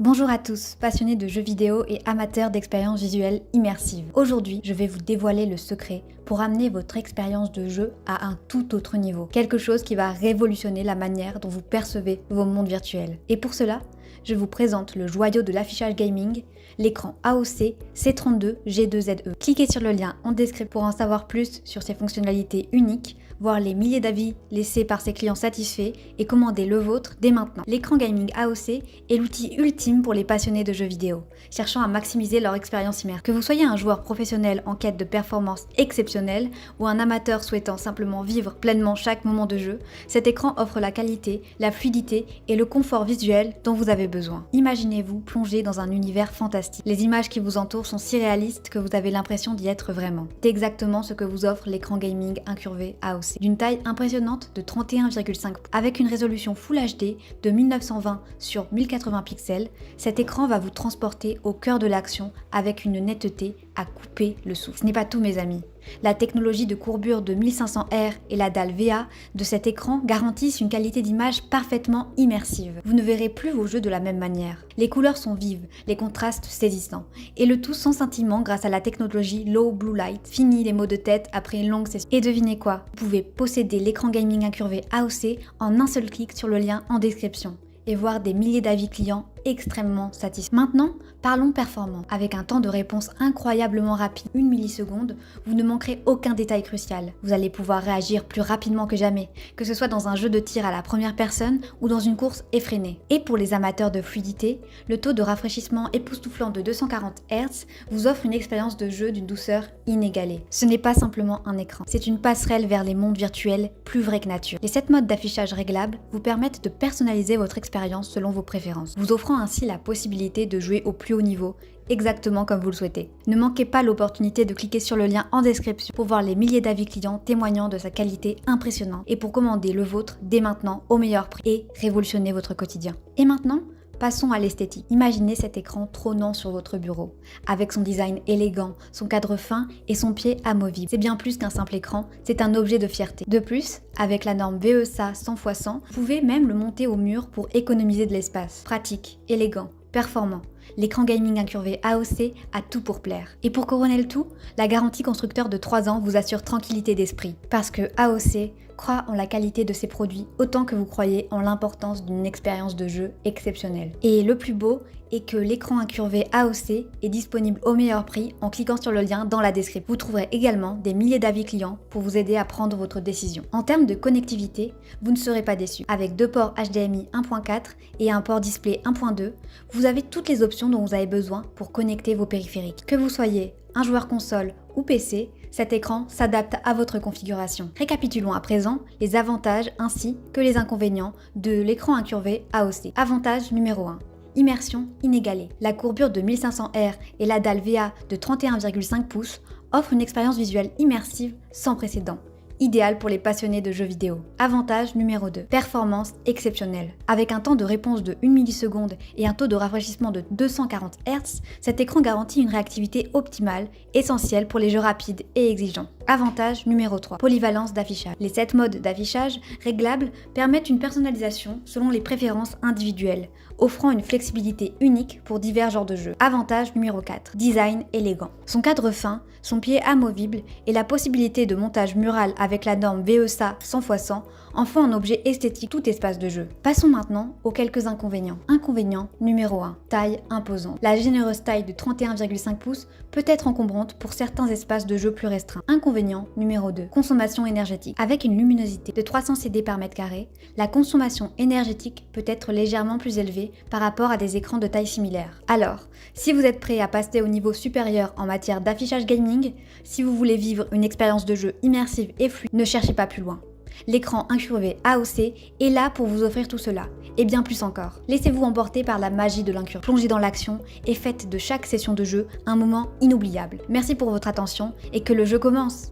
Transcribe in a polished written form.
Bonjour à tous, passionnés de jeux vidéo et amateurs d'expériences visuelles immersives. Aujourd'hui, je vais vous dévoiler le secret pour amener votre expérience de jeu à un tout autre niveau. Quelque chose qui va révolutionner la manière dont vous percevez vos mondes virtuels. Et pour cela, je vous présente le joyau de l'affichage gaming, l'écran AOC C32 G2ZE. Cliquez sur le lien en description pour en savoir plus sur ses fonctionnalités uniques, voir les milliers d'avis laissés par ses clients satisfaits et commander le vôtre dès maintenant. L'écran gaming AOC est l'outil ultime pour les passionnés de jeux vidéo, cherchant à maximiser leur expérience immersive. Que vous soyez un joueur professionnel en quête de performance exceptionnelle ou un amateur souhaitant simplement vivre pleinement chaque moment de jeu, cet écran offre la qualité, la fluidité et le confort visuel dont vous avez besoin. Imaginez-vous plongé dans un univers fantastique. Les images qui vous entourent sont si réalistes que vous avez l'impression d'y être vraiment. C'est exactement ce que vous offre l'écran gaming incurvé AOC. D'une taille impressionnante de 31,5 avec une résolution Full HD de 1920 sur 1080 pixels, cet écran va vous transporter au cœur de l'action avec une netteté à couper le souffle. Ce n'est pas tout mes amis. La technologie de courbure de 1500R et la dalle VA de cet écran garantissent une qualité d'image parfaitement immersive. Vous ne verrez plus vos jeux de la même manière. Les couleurs sont vives, les contrastes saisissants, et le tout sans scintillement grâce à la technologie Low Blue Light. Fini les maux de tête après une longue session. Et devinez quoi? Vous pouvez posséder l'écran gaming incurvé AOC en un seul clic sur le lien en description et voir des milliers d'avis clients extrêmement satisfaits. Maintenant, parlons performance. Avec un temps de réponse incroyablement rapide, 1 milliseconde, vous ne manquerez aucun détail crucial. Vous allez pouvoir réagir plus rapidement que jamais, que ce soit dans un jeu de tir à la première personne ou dans une course effrénée. Et pour les amateurs de fluidité, le taux de rafraîchissement époustouflant de 240 Hz vous offre une expérience de jeu d'une douceur inégalée. Ce n'est pas simplement un écran, c'est une passerelle vers les mondes virtuels plus vrais que nature. Les 7 modes d'affichage réglables vous permettent de personnaliser votre expérience selon vos préférences, vous offrant ainsi la possibilité de jouer au plus haut niveau, exactement comme vous le souhaitez. Ne manquez pas l'opportunité de cliquer sur le lien en description pour voir les milliers d'avis clients témoignant de sa qualité impressionnante et pour commander le vôtre dès maintenant au meilleur prix et révolutionner votre quotidien. Et maintenant, passons à l'esthétique. Imaginez cet écran trônant sur votre bureau, avec son design élégant, son cadre fin et son pied amovible. C'est bien plus qu'un simple écran, c'est un objet de fierté. De plus, avec la norme VESA 100x100, vous pouvez même le monter au mur pour économiser de l'espace. Pratique, élégant, performant. L'écran gaming incurvé AOC a tout pour plaire. Et pour couronner le tout, la garantie constructeur de 3 ans vous assure tranquillité d'esprit. Parce que AOC croit en la qualité de ses produits autant que vous croyez en l'importance d'une expérience de jeu exceptionnelle. Et le plus beau est que l'écran incurvé AOC est disponible au meilleur prix en cliquant sur le lien dans la description. Vous trouverez également des milliers d'avis clients pour vous aider à prendre votre décision. En termes de connectivité, vous ne serez pas déçus. Avec 2 ports HDMI 1.4 et un port display 1.2, vous avez toutes les options dont vous avez besoin pour connecter vos périphériques. Que vous soyez un joueur console ou PC, cet écran s'adapte à votre configuration. Récapitulons à présent les avantages ainsi que les inconvénients de l'écran incurvé AOC. Avantage numéro 1. Immersion inégalée. La courbure de 1500R et la dalle VA de 31,5 pouces offrent une expérience visuelle immersive sans précédent, idéal pour les passionnés de jeux vidéo. Avantage numéro 2. Performance exceptionnelle. Avec un temps de réponse de 1 milliseconde et un taux de rafraîchissement de 240 Hz, cet écran garantit une réactivité optimale, essentielle pour les jeux rapides et exigeants. Avantage numéro 3. Polyvalence d'affichage. Les 7 modes d'affichage réglables permettent une personnalisation selon les préférences individuelles, offrant une flexibilité unique pour divers genres de jeux. Avantage numéro 4. Design élégant. Son cadre fin, son pied amovible et la possibilité de montage mural avec la norme VESA 100x100 en font un objet esthétique tout espace de jeu. Passons maintenant aux quelques inconvénients. Inconvénient numéro 1. Taille imposante. La généreuse taille de 31,5 pouces peut être encombrante pour certains espaces de jeu plus restreints. Inconvénient numéro 2. Consommation énergétique. Avec une luminosité de 300 CD par mètre carré, la consommation énergétique peut être légèrement plus élevée par rapport à des écrans de taille similaire. Alors, si vous êtes prêt à passer au niveau supérieur en matière d'affichage gaming, si vous voulez vivre une expérience de jeu immersive et fluide, ne cherchez pas plus loin. L'écran incurvé AOC est là pour vous offrir tout cela, et bien plus encore. Laissez-vous emporter par la magie de l'incurvé. Plongez dans l'action et faites de chaque session de jeu un moment inoubliable. Merci pour votre attention et que le jeu commence!